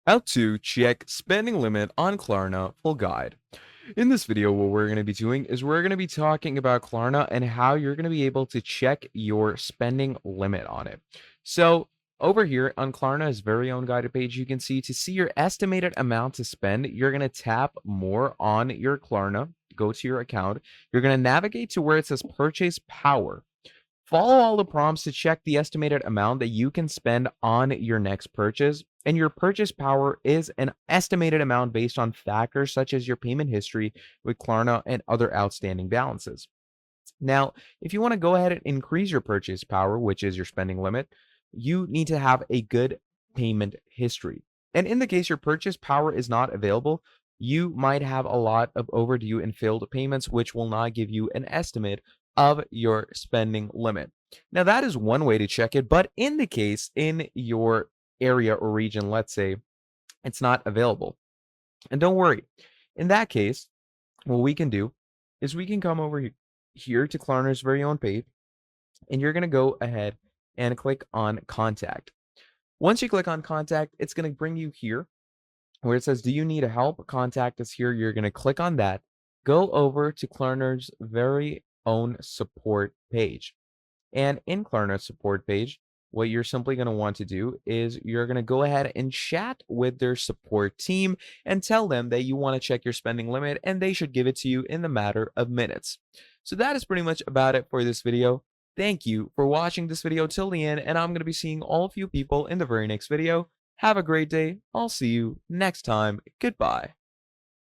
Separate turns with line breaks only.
How to check spending limit on Klarna full guide. In this video, what we're going to be doing is we're going to be talking about Klarna and how you're going to be able to check your spending limit on it. So over here on Klarna's very own guided page, you can see your estimated amount to spend, you're going to tap more on your Klarna, go to your account. You're going to navigate to where it says purchase power. Follow all the prompts to check the estimated amount that you can spend on your next purchase. And your purchase power is an estimated amount based on factors such as your payment history with Klarna and other outstanding balances. Now, if you want to go ahead and increase your purchase power, which is your spending limit, you need to have a good payment history. And in the case your purchase power is not available, you might have a lot of overdue and failed payments, which will not give you an estimate of your spending limit. Now, that is one way to check it, but in the case in your area or region, let's say it's not available. And don't worry, in that case, what we can do is we can come over here to Klarna's very own page, and you're going to go ahead and click on contact. Once you click on contact, it's going to bring you here where it says, do you need help? Contact us here. You're going to click on that. Go over to Klarna's very own support page. And in Klarna's support page, what you're simply going to want to do is you're going to go ahead and chat with their support team and tell them that you want to check your spending limit and they should give it to you in the matter of minutes. So that is pretty much about it for this video. Thank you for watching this video till the end, and I'm going to be seeing all of you people in the very next video. Have a great day. I'll see you next time. Goodbye.